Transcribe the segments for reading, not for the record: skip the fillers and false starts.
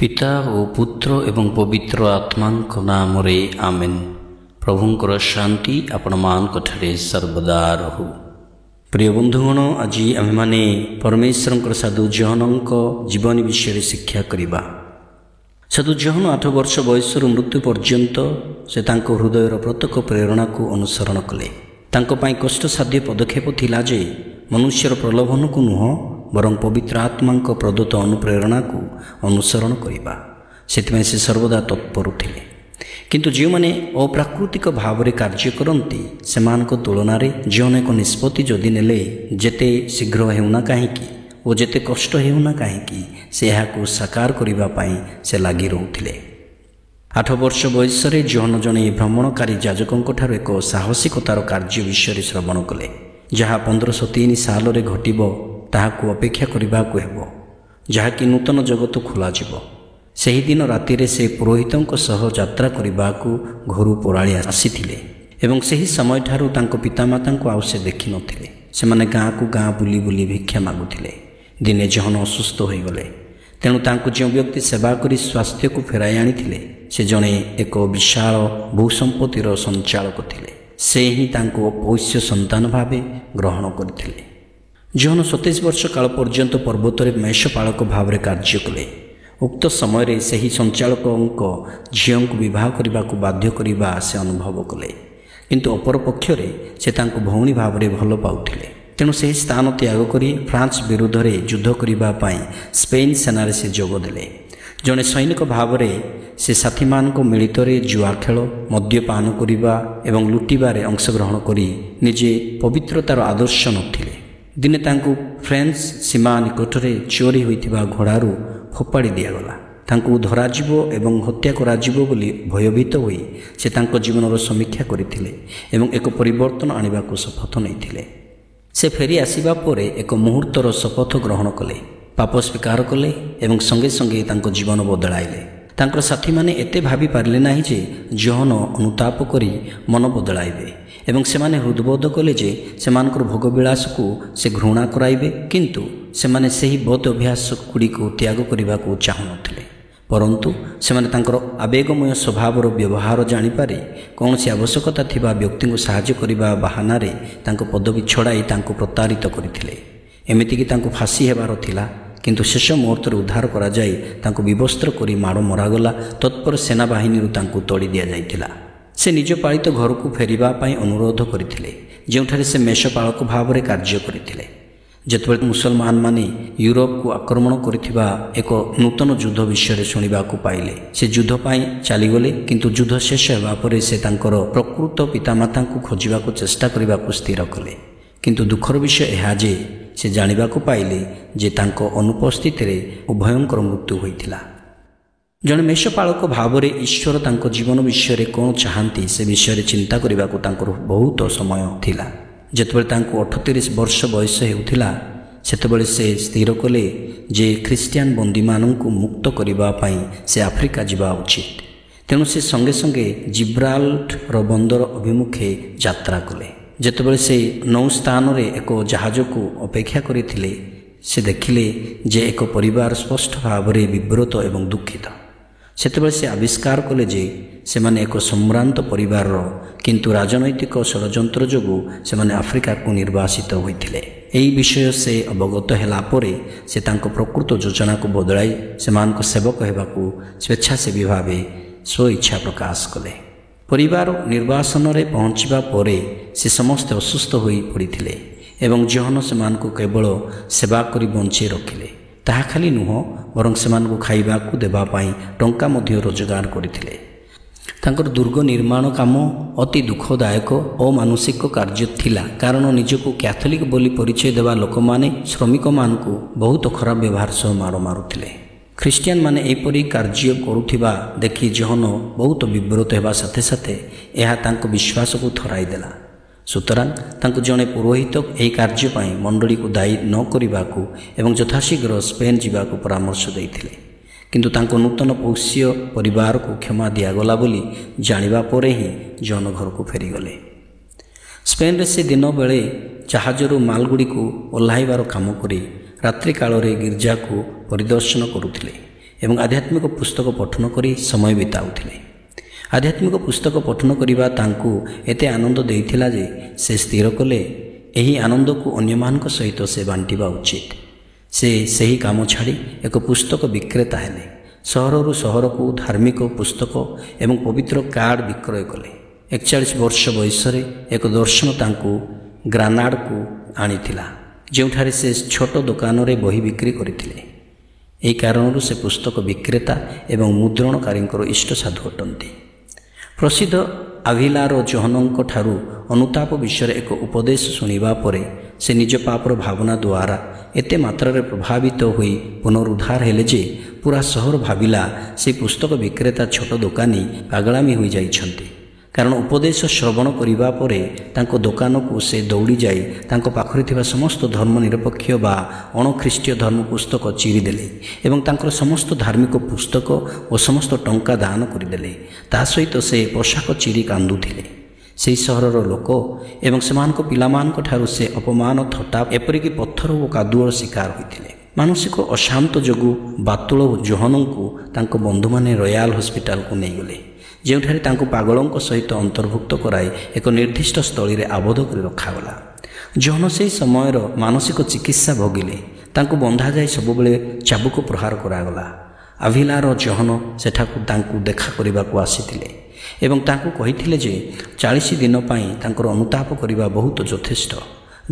पिता ओ पुत्र एवं पवित्र आत्मांक नाम रे आमेन। प्रभुंकर शांति आपण मानक ठरे सर्वदा रहु। प्रिय बंधुगण, आज आम मैंने परमेश्वर साधु जॉनक जीवन विषय शिक्षा करवा। साधु जॉन 8 वर्ष बयस मृत्यु पर्यंत से तांको हृदयर प्रत्येक प्रेरणा को अनुसरण कले। तांको पाई कष्टसाध्य पदक्षेप थिला जे मनुष्यर प्रलोभन को नुह बरं पवित्र आत्मा प्रदत्त अनुप्रेरणा को अनुसरण करवा। से सर्वदा तत्पर थिले। किंतु जो मैंने अप्राकृतिक भाव में कार्य करती से तुलन में जो एक निष्पत्ति जदि नेले जेते शीघ्र होना कहीं और जेते कष्ट होना कहीं से यहाँ साकार करने से लगी रोते। 8 वर्ष बयस जॉन जड़े भ्रमणकारी जाजकों एक साहसिकतार कार्य विषय श्रवण कले, जहाँ 1503 साल घटव ताहाकु अपेक्षा करने को हेबो, जहाँकि नूतन जगत खोलाଯିବ। ସେହି दिन राति से पुरोहितों सह यात्रा करने को घर पराली आसीथिले एवं सही समय ठारू तांको पितामाता को आउ से देखि नथिले। सेमाने गाँ को गाँ बुली बुली भिक्षा मागुथिले। दिने जॉन असुस्थ हो गले, तेणु तांको जो व्यक्ति सेवा करी स्वास्थ्य को फेराई आनिथिले से जणे एक विशाल भूसंपत्तिर संचालक थिले। से ही तांको पोष्य संतान भावे ग्रहण करथिले। जॉन 27 वर्ष काल पर्यंत पर्वत में मेषपालक भाव में कार्य कले। उक्त समय से ही संचालक झील को विवाह करने को बाध्य करने से अनुभव कले, किंतु अपर पक्षरे से भौणी भाव में भल पाउथिले। तेणु से स्थान त्याग कर फ्रांस विरुद्ध में युद्ध करने स्पेन सेना से जोगदेले। जड़े सैनिक भाव में से साथी मान मिलित जुआ खेल मद्यपान करने और लुटिबार अंशग्रहण कर निजे पवित्रतार आदर्श नथिले। दिने तांको फ्रेंच सीमा निकट में चोरी होइथिबा घोड़ारू फोपाड़ी दिगला। तांको धराजिबो एवं हत्या कराजिबो बोली भयभीत होई से तांको जीवनर समीक्षा करथिले एवं एक परिवर्तन आनिबा को शपथ नैथिले। से फेरी आसीबा परे एक मुहूर्तर शपथ ग्रहण कले, पाप स्वीकार कले एवं संगे संगे तांको जीवन बदलाइले। तांकर साथी माने एते भाभी पारले नाही जे जॉन अनुताप करी मन बदलाइबे एवं सेमाने हृदबोध कले जे सेमानकर भोगविलास को से घृणा कराइबे, किंतु सेमाने सही बद अभ्यास गुड़ी को त्याग करने को चाहू नथिले। परंतु सेमाने तांकर आवेगमय स्वभावर व्यवहार जानिपारे कौन सी आवश्यकता थिबा व्यक्ति को साहाय्य करने बहाना रे तांको पदवी छड़ाई तांको प्रतारित करथिले। एमिति कि तांको फांसी हेबार थिला, किंतु शेष मुहूर्त उद्धार करा जाई तांको विवस्त्र करी माड़ मरागला। तत्पर सेनाबाहिनी तांको तोड़ी दिया जाइथिला। से निज पालित घर को फेरिबा पाई अनुरोध करथिले, जेउठारे से मेषपालक भाव में कार्य करथिले। जेतेबेले मुसलमान माने यूरोप को आक्रमण करथिबा एक नूतन युद्ध विषय शुणा पाइले, से युद्ध पाई चलीगले। किंतु युद्ध शेष होगा पर से तांकर प्रकृत पितामाता को खोजा चेष्टा करने को स्थिर कले। किंतु दुखर विषय यह जे से जानिबा को पाइले जे तांको अनुपस्थित उभयंकर मृत्यु होइथिला। जड़े मेषपालक भाव में ईश्वर तांको जीवन विषय कौन चाहती से विषय चिंता करने को तांकर बहुत समय थिला। जेतेबेले तांको 38 वर्ष बयस हेउथिला सेतेबेले से स्थिर कले जे ख्रिस्टियान बंदी माननकु मुक्त करबा पई से आफ्रिका जिबा उचित। तेणु से संगे संगे जिब्राल्टर बंदर अभिमुखे यात्रा कले। जेतेबेले से नौ स्थान रे एक जहाज को अपेक्षा करथिले से देखिले जे एक परिवार स्पष्ट भाव में विव्रत एवं दुखित। सेतेबेले से आविष्कार कले जे से माने एक सम्भ्रांत परिवार, किंतु राजनैतिक षड्यंत्र जोगु से माने आफ्रिका को निर्वासित होइथिले। एही विषय से अवगत हेला परे से तांको प्रकृत योजना को बदलाई सेमानक सेवक हेबाकू स्वेच्छासेवी भावे स्व इच्छा प्रकाश कले। परिवार निर्वासन रे पहुँचवा परे से समस्त असुस्थ होई पड़िथिले एवं जॉन सेमानकू केवल सेवा करी बंचे रखिले। ताहा खाली नुह बरं सेमानकू खाइबाकू देबा पाई टंका मध्य रोजगार करथिले। तांकर दुर्ग निर्माण काम अति दुखदायक अमानुषिक कार्य थिला, कारण निजको कैथोलिक बोली परिचय देवा लोक माने श्रमिक मानकू बहुत खराब व्यवहार सह माड़ मारुथिले। ख्रिस्टियान माने एपरी कार्य करुथिबा देखि जॉन बहुत विव्रत हेबा साथे साथे यह तांको विश्वास को थराई देला। सुतरां तांको जणे पुरोहित एही कार्य पाई मंडली को दायी न करिबाकू एवं यथाशीघ्र स्पेन जिबाकू परामर्श देइथिले। किंतु तांको नूतन पोष्य परिवार को क्षमा दिगला बोली जानिबा परे ही जॉन घर को फेरीगले। स्पेन रे से दिन बेले जहाजरू मालगुड़ी को ओह्लाइबार काम करी रात्रि काल गिर्जा को परिदर्शन करुथिले ଏବଂ ଆଧ୍ୟାତ୍ମିକ ପୁସ୍ତକ ପଠନ କରି ସମୟ ବିତାଉଥିଲେ। ଆଧ୍ୟାତ୍ମିକ ପୁସ୍ତକ ପଠନ କରିବା ତାଙ୍କୁ ଏତେ ଆନନ୍ଦ ଦେଇଥିଲା ଯେ ସେ ସ୍ଥିର କଲେ ଏହି ଆନନ୍ଦକୁ ଅନ୍ୟମାନଙ୍କ ସହିତ ସେ ବାଣ୍ଟିବା ଉଚିତ। ସେ ସେହି କାମ ଛାଡ଼ି ଏକ ପୁସ୍ତକ ବିକ୍ରେତା ହେଲେ। ସହରରୁ ସହରକୁ ଧାର୍ମିକ ପୁସ୍ତକ ଏବଂ ପବିତ୍ର କାର୍ଡ଼ ବିକ୍ରୟ କଲେ। 41 ବର୍ଷ ବୟସରେ ଏକ ଦର୍ଶନ ତାଙ୍କୁ ଗ୍ରାନାଡ଼କୁ ଆଣିଥିଲା, ଯେଉଁଠାରେ ସେ ଛୋଟ ଦୋକାନରେ ବହି ବିକ୍ରି କରିଥିଲେ। ଏହି କାରଣରୁ ସେ ପୁସ୍ତକ ବିକ୍ରେତା ଏବଂ ମୁଦ୍ରଣକାରୀଙ୍କର ଇଷ୍ଟ ସାଧୁ ଅଟନ୍ତି। ପ୍ରସିଦ୍ଧ ଆଭିଲାର ଜୋହନଙ୍କ ଠାରୁ ଅନୁତାପ ବିଷୟରେ ଏକ ଉପଦେଶ ଶୁଣିବା ପରେ ସେ ନିଜ ପାପର ଭାବନା ଦ୍ୱାରା ଏତେ ମାତ୍ରାରେ ପ୍ରଭାବିତ ହୋଇ ପୁନରୁଦ୍ଧାର ହେଲେ ଯେ ପୁରା ସହର ଭାବିଲା ସେ ପୁସ୍ତକ ବିକ୍ରେତା ଛୋଟ ଦୋକାନୀ ପାଗଳାମୀ ହୋଇଯାଇଛନ୍ତି। କାରଣ ଉପଦେଶ ଶ୍ରବଣ କରିବା ପରେ ତାଙ୍କ ଦୋକାନକୁ ସେ ଦୌଡ଼ି ଯାଇ ତାଙ୍କ ପାଖରେ ଥିବା ସମସ୍ତ ଧର୍ମ ନିରପେକ୍ଷ ବା ଅଣଖ୍ରୀଷ୍ଟୀୟ ଧର୍ମ ପୁସ୍ତକ ଚିରିଦେଲେ ଏବଂ ତାଙ୍କର ସମସ୍ତ ଧାର୍ମିକ ପୁସ୍ତକ ଓ ସମସ୍ତ ଟଙ୍କା ଦାନ କରିଦେଲେ। ତା ସହିତ ସେ ପୋଷାକ ଚିରି କାନ୍ଦୁଥିଲେ। ସେହି ସହରର ଲୋକ ଏବଂ ସେମାନଙ୍କ ପିଲାମାନଙ୍କ ଠାରୁ ସେ ଅପମାନ, ଥଟ୍ଟା, ଏପରିକି ପଥର ଓ କାଦୁଅର ଶିକାର ହୋଇଥିଲେ। ମାନସିକ ଅଶାନ୍ତ ଯୋଗୁଁ ବାତୁଳ ଜୋହନଙ୍କୁ ତାଙ୍କ ବନ୍ଧୁମାନେ ରୟାଲ ହସ୍ପିଟାଲକୁ ନେଇଗଲେ, ଯେଉଁଠାରେ ତାଙ୍କୁ ପାଗଳଙ୍କ ସହିତ ଅନ୍ତର୍ଭୁକ୍ତ କରାଇ ଏକ ନିର୍ଦ୍ଦିଷ୍ଟ ସ୍ଥଳୀରେ ଆବଦ୍ଧ କରି ରଖାଗଲା। ଜୋହନ ସେହି ସମୟର ମାନସିକ ଚିକିତ୍ସା ଭୋଗିଲେ। ତାଙ୍କୁ ବନ୍ଧାଯାଇ ସବୁବେଳେ ଚାବୁକ ପ୍ରହାର କରାଗଲା। ଆଭିଲାର ଜୋହନ ସେଠାକୁ ତାଙ୍କୁ ଦେଖା କରିବାକୁ ଆସିଥିଲେ ଏବଂ ତାଙ୍କୁ କହିଥିଲେ ଯେ 40 ଦିନ ପାଇଁ ତାଙ୍କର ଅନୁତାପ କରିବା ବହୁତ ଯଥେଷ୍ଟ।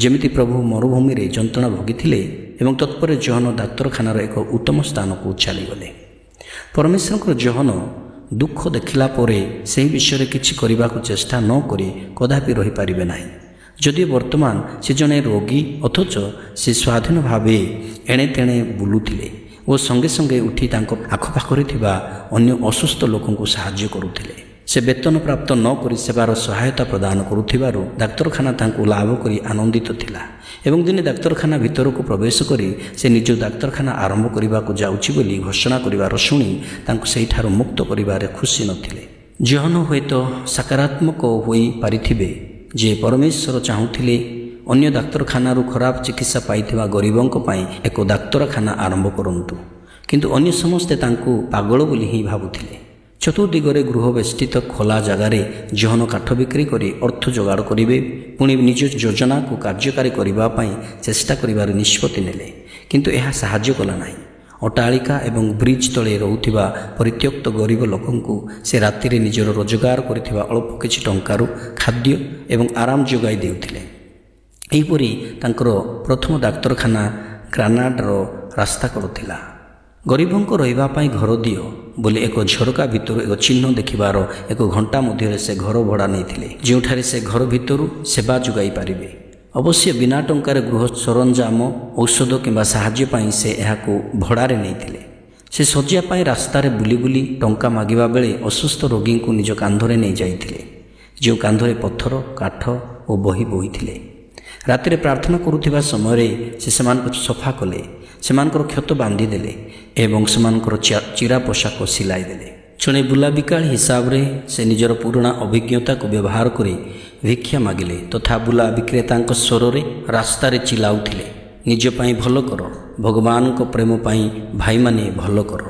ଯେମିତି ପ୍ରଭୁ ମରୁଭୂମିରେ ଯନ୍ତ୍ରଣା ଭୋଗିଥିଲେ ଏବଂ ତତ୍ପରେ ଜୋହନ ଡାକ୍ତରଖାନାର ଏକ ଉତ୍ତମ ସ୍ଥାନକୁ ଚାଲିଗଲେ। ପରମେଶ୍ୱରଙ୍କର ଜୋହନ ଦୁଃଖ ଦେଖିଲା ପରେ ସେହି ବିଷୟରେ କିଛି କରିବାକୁ ଚେଷ୍ଟା ନ କରି କଦାପି ରହିପାରିବେ ନାହିଁ। ଯଦିଓ ବର୍ତ୍ତମାନ ସେ ଜଣେ ରୋଗୀ, ଅଥଚ ସେ ସ୍ୱାଧୀନ ଭାବେ ଏଣେ ତେଣେ ବୁଲୁଥିଲେ ଓ ସଙ୍ଗେ ସଙ୍ଗେ ଉଠି ତାଙ୍କ ଆଖପାଖରେ ଥିବା ଅନ୍ୟ ଅସୁସ୍ଥ ଲୋକଙ୍କୁ ସାହାଯ୍ୟ କରୁଥିଲେ। ସେ ବେତନ ପ୍ରାପ୍ତ ନ କରି ସେବାର ସହାୟତା ପ୍ରଦାନ କରୁଥିବାରୁ ଡାକ୍ତରଖାନା ତାଙ୍କୁ ଲାଭ କରି ଆନନ୍ଦିତ ଥିଲା ଏବଂ ଦିନେ ଡାକ୍ତରଖାନା ଭିତରକୁ ପ୍ରବେଶ କରି ସେ ନିଜ ଡାକ୍ତରଖାନା ଆରମ୍ଭ କରିବାକୁ ଯାଉଛି ବୋଲି ଘୋଷଣା କରିବାର ଶୁଣି ତାଙ୍କୁ ସେହିଠାରୁ ମୁକ୍ତ କରିବାରେ ଖୁସି ନଥିଲେ। ଜୋହନ ହୁଏତ ସକାରାତ୍ମକ ହୋଇପାରିଥିବେ ଯେ ପରମେଶ୍ୱର ଚାହୁଁଥିଲେ ଅନ୍ୟ ଡାକ୍ତରଖାନାରୁ ଖରାପ ଚିକିତ୍ସା ପାଇଥିବା ଗରିବଙ୍କ ପାଇଁ ଏକ ଡାକ୍ତରଖାନା ଆରମ୍ଭ କରନ୍ତୁ, କିନ୍ତୁ ଅନ୍ୟ ସମସ୍ତେ ତାଙ୍କୁ ପାଗଳ ବୋଲି ହିଁ ଭାବୁଥିଲେ। ଚତୁର୍ଦିଗରେ ଗୃହ ବେଷ୍ଟିତ ଖୋଲା ଜାଗାରେ ଜୋହନ କାଠ ବିକ୍ରି କରି ଅର୍ଥ ଯୋଗାଡ଼ କରିବେ, ପୁଣି ନିଜ ଯୋଜନାକୁ କାର୍ଯ୍ୟକାରୀ କରିବା ପାଇଁ ଚେଷ୍ଟା କରିବାର ନିଷ୍ପତ୍ତି ନେଲେ, କିନ୍ତୁ ଏହା ସାହାଯ୍ୟ କଲା ନାହିଁ। ଅଟ୍ଟାଳିକା ଏବଂ ବ୍ରିଜ ତଳେ ରହୁଥିବା ପରିତ୍ୟକ୍ତ ଗରିବ ଲୋକଙ୍କୁ ସେ ରାତିରେ ନିଜର ରୋଜଗାର କରିଥିବା ଅଳ୍ପ କିଛି ଟଙ୍କାରୁ ଖାଦ୍ୟ ଏବଂ ଆରାମ ଯୋଗାଇ ଦେଉଥିଲେ। ଏହିପରି ତାଙ୍କର ପ୍ରଥମ ଡାକ୍ତରଖାନା ଗ୍ରାନାଡ଼ର ରାସ୍ତା କରୁଥିଲା। ଗରିବଙ୍କ ରହିବା ପାଇଁ ଘର ଦିଅ ବୋଲି ଏକ ଝରକା ଭିତରୁ ଏକ ଚିହ୍ନ ଦେଖିବାର ଏକ ଘଣ୍ଟା ମଧ୍ୟରେ ସେ ଘର ଭଡ଼ା ନେଇଥିଲେ, ଯେଉଁଠାରେ ସେ ଘର ଭିତରୁ ସେବା ଯୋଗାଇ ପାରିବେ। ଅବଶ୍ୟ ବିନା ଟଙ୍କାରେ ଗୃହ ସରଞ୍ଜାମ, ଔଷଧ କିମ୍ବା ସାହାଯ୍ୟ ପାଇଁ ସେ ଏହାକୁ ଭଡ଼ାରେ ନେଇଥିଲେ। ସେ ଶଯ୍ୟା ପାଇଁ ରାସ୍ତାରେ ବୁଲି ବୁଲି ଟଙ୍କା ମାଗିବା ବେଳେ ଅସୁସ୍ଥ ରୋଗୀଙ୍କୁ ନିଜ କାନ୍ଧରେ ନେଇଯାଇଥିଲେ, ଯେଉଁ କାନ୍ଧରେ ପଥର, କାଠ ଓ ବହି ବୋହିଥିଲେ। ରାତିରେ ପ୍ରାର୍ଥନା କରୁଥିବା ସମୟରେ ସେ ସେମାନଙ୍କୁ ସଫା କଲେ, ସେମାନଙ୍କର କ୍ଷତ ବାନ୍ଧିଦେଲେ ଏବଂ ସେମାନଙ୍କର ଚିରା ପୋଷାକ ସିଲାଇ ଦେଲେ। ଜଣେ ବୁଲାବିକାଳି ହିସାବରେ ସେ ନିଜର ପୁରୁଣା ଅଭିଜ୍ଞତାକୁ ବ୍ୟବହାର କରି ଭିକ୍ଷା ମାଗିଲେ ତଥା ବୁଲା ବିକ୍ରେତାଙ୍କ ସ୍ୱରରେ ରାସ୍ତାରେ ଚିଲାଉଥିଲେ, ନିଜ ପାଇଁ ଭଲ କର, ଭଗବାନଙ୍କ ପ୍ରେମ ପାଇଁ ଭାଇମାନେ ଭଲ କର।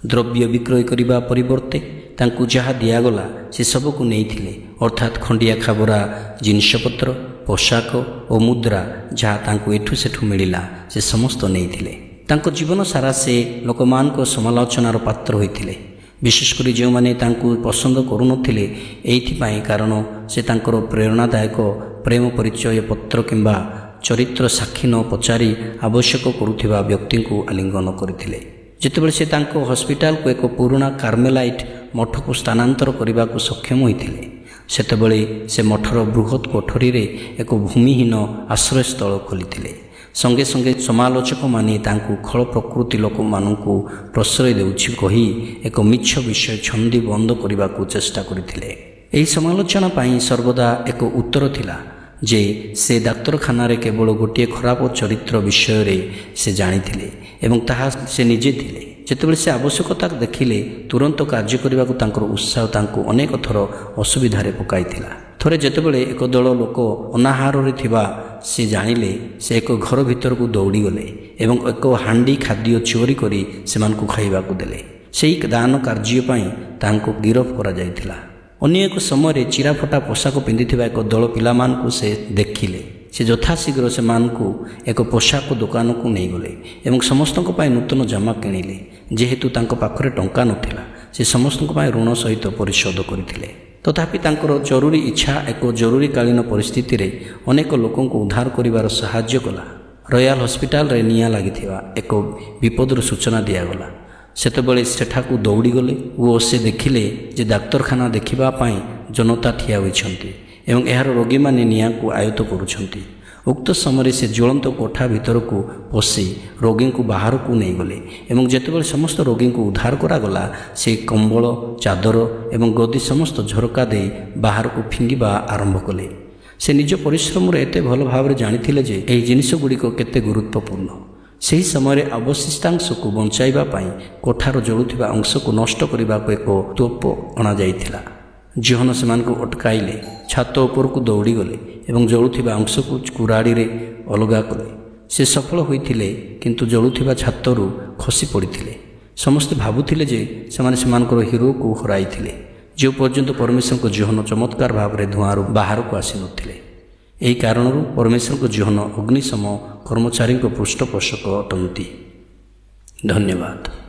ଦ୍ରବ୍ୟ ବିକ୍ରୟ କରିବା ପରିବର୍ତ୍ତେ ତାଙ୍କୁ ଯାହା ଦିଆଗଲା ସେ ସବୁକୁ ନେଇଥିଲେ, ଅର୍ଥାତ୍ ଖଣ୍ଡିଆ ଖାବରା ଜିନିଷପତ୍ର, ପୋଷାକ ଓ ମୁଦ୍ରା ଯାହା ତାଙ୍କୁ ଏଠୁ ସେଠୁ ମିଳିଲା ସେ ସମସ୍ତ ନେଇଥିଲେ। ତାଙ୍କ ଜୀବନ ସାରା ସେ ଲୋକମାନଙ୍କ ସମାଲୋଚନାର ପାତ୍ର ହୋଇଥିଲେ, ବିଶେଷ କରି ଯେଉଁମାନେ ତାଙ୍କୁ ପସନ୍ଦ କରୁନଥିଲେ। ଏଇଥିପାଇଁ କାରଣ ସେ ତାଙ୍କର ପ୍ରେରଣାଦାୟକ ପ୍ରେମ ପରିଚୟ ପତ୍ର କିମ୍ବା ଚରିତ୍ର ସାକ୍ଷୀ ନ ପଚାରି ଆବଶ୍ୟକ କରୁଥିବା ବ୍ୟକ୍ତିଙ୍କୁ ଆଲିଙ୍ଗନ କରିଥିଲେ। ଯେତେବେଳେ ସେ ତାଙ୍କ ହସ୍ପିଟାଲକୁ ଏକ ପୁରୁଣା କାର୍ମେଲାଇଟ୍ ମଠକୁ ସ୍ଥାନାନ୍ତର କରିବାକୁ ସକ୍ଷମ ହୋଇଥିଲେ, ସେତେବେଳେ ସେ ମଠର ବୃହତ୍ କୋଠରୀରେ ଏକ ଭୂମିହୀନ ଆଶ୍ରୟସ୍ଥଳ ଖୋଲିଥିଲେ। ସଙ୍ଗେ ସଙ୍ଗେ ସମାଲୋଚକମାନେ ତାଙ୍କୁ ଖଳ ପ୍ରକୃତି ଲୋକମାନଙ୍କୁ ପ୍ରଶ୍ରୟ ଦେଉଛି କହି ଏକ ମିଛ ବିଷୟ ଛନ୍ଦି ବନ୍ଦ କରିବାକୁ ଚେଷ୍ଟା କରିଥିଲେ। ଏହି ସମାଲୋଚନା ପାଇଁ ସର୍ବଦା ଏକ ଉତ୍ତର ଥିଲା ଯେ ସେ ଡାକ୍ତରଖାନାରେ କେବଳ ଗୋଟିଏ ଖରାପ ଚରିତ୍ର ବିଷୟରେ ସେ ଜାଣିଥିଲେ ଏବଂ ତାହା ସେ ନିଜେ ଥିଲେ। ଯେତେବେଳେ ସେ ଆବଶ୍ୟକତା ଦେଖିଲେ ତୁରନ୍ତ କାର୍ଯ୍ୟ କରିବାକୁ ତାଙ୍କର ଉତ୍ସାହ ତାଙ୍କୁ ଅନେକ ଥର ଅସୁବିଧାରେ ପକାଇଥିଲା। ଥରେ ଯେତେବେଳେ ଏକ ଦଳ ଲୋକ ଅନାହାରରେ ଥିବା ସେ ଜାଣିଲେ ସେ ଏକ ଘର ଭିତରକୁ ଦୌଡ଼ିଗଲେ ଏବଂ ଏକ ହାଣ୍ଡି ଖାଦ୍ୟ ଚୋରି କରି ସେମାନଙ୍କୁ ଖାଇବାକୁ ଦେଲେ। ସେହି ଦାନ କାର୍ଯ୍ୟ ପାଇଁ ତାଙ୍କୁ ଗିରଫ କରାଯାଇଥିଲା। ଅନ୍ୟ ଏକ ସମୟରେ ଚିରାଫଟା ପୋଷାକ ପିନ୍ଧିଥିବା ଏକ ଦଳ ପିଲାମାନଙ୍କୁ ସେ ଦେଖିଲେ। ସେ ଯଥାଶୀଘ୍ର ସେମାନଙ୍କୁ ଏକ ପୋଷାକ ଦୋକାନକୁ ନେଇଗଲେ ଏବଂ ସମସ୍ତଙ୍କ ପାଇଁ ନୂତନ ଜାମା କିଣିଲେ। ଯେହେତୁ ତାଙ୍କ ପାଖରେ ଟଙ୍କା ନଥିଲା, ସେ ସମସ୍ତଙ୍କ ପାଇଁ ଋଣ ସହିତ ପରିଶୋଧ କରିଥିଲେ। ତଥାପି ତାଙ୍କର ଜରୁରୀ ଇଚ୍ଛା ଏକ ଜରୁରୀକାଳୀନ ପରିସ୍ଥିତିରେ ଅନେକ ଲୋକଙ୍କୁ ଉଦ୍ଧାର କରିବାର ସାହାଯ୍ୟ କଲା। ରୟାଲ ହସ୍ପିଟାଲରେ ନିଆଁ ଲାଗିଥିବା ଏକ ବିପଦର ସୂଚନା ଦିଆଗଲା। ସେତେବେଳେ ସେଠାକୁ ଦୌଡ଼ିଗଲେ ଓ ସେ ଦେଖିଲେ ଯେ ଡାକ୍ତରଖାନା ଦେଖିବା ପାଇଁ ଜନତା ଠିଆ ହୋଇଛନ୍ତି ଏବଂ ଏହାର ରୋଗୀମାନେ ନିଆଁକୁ ଆୟତ୍ତ କରୁଛନ୍ତି। ଉକ୍ତ ସମୟରେ ସେ ଜ୍ୱଳନ୍ତ କୋଠା ଭିତରକୁ ପଶି ରୋଗୀଙ୍କୁ ବାହାରକୁ ନେଇଗଲେ ଏବଂ ଯେତେବେଳେ ସମସ୍ତ ରୋଗୀଙ୍କୁ ଉଦ୍ଧାର କରାଗଲା, ସେ କମ୍ବଳ, ଚାଦର ଏବଂ ଗଦି ସମସ୍ତ ଝରକା ଦେଇ ବାହାରକୁ ଫିଙ୍ଗିବା ଆରମ୍ଭ କଲେ। ସେ ନିଜ ପରିଶ୍ରମରେ ଏତେ ଭଲ ଭାବରେ ଜାଣିଥିଲେ ଯେ ଏହି ଜିନିଷଗୁଡ଼ିକ କେତେ ଗୁରୁତ୍ୱପୂର୍ଣ୍ଣ। ସେହି ସମୟରେ ଅବଶିଷ୍ଟାଂଶକୁ ବଞ୍ଚାଇବା ପାଇଁ କୋଠାର ଜଳୁଥିବା ଅଂଶକୁ ନଷ୍ଟ କରିବାକୁ ଏକ ତୋପ ଅଣାଯାଇଥିଲା। ଜୋହନ ସେମାନଙ୍କୁ ଅଟକାଇଲେ, ଛାତ ଉପରକୁ ଦୌଡ଼ିଗଲେ ଏବଂ ଜଳୁଥିବା ଅଂଶକୁ କୁରାଢ଼ିରେ ଅଲଗା କଲେ। ସେ ସଫଳ ହୋଇଥିଲେ, କିନ୍ତୁ ଜଳୁଥିବା ଛାତରୁ ଖସି ପଡ଼ିଥିଲେ। ସମସ୍ତେ ଭାବୁଥିଲେ ଯେ ସେମାନେ ସେମାନଙ୍କର ହିରୋକୁ ହରାଇଥିଲେ, ଯେଉଁ ପର୍ଯ୍ୟନ୍ତ ପରମେଶ୍ୱରଙ୍କ ଜୋହନ ଚମତ୍କାର ଭାବରେ ଧୂଆଁରୁ ବାହାରକୁ ଆସିନଥିଲେ। ଏହି କାରଣରୁ ପରମେଶ୍ୱରଙ୍କ ଜୋହନ ଅଗ୍ନିଶମ କର୍ମଚାରୀଙ୍କ ପୃଷ୍ଠପୋଷକ ଅଟନ୍ତି। ଧନ୍ୟବାଦ।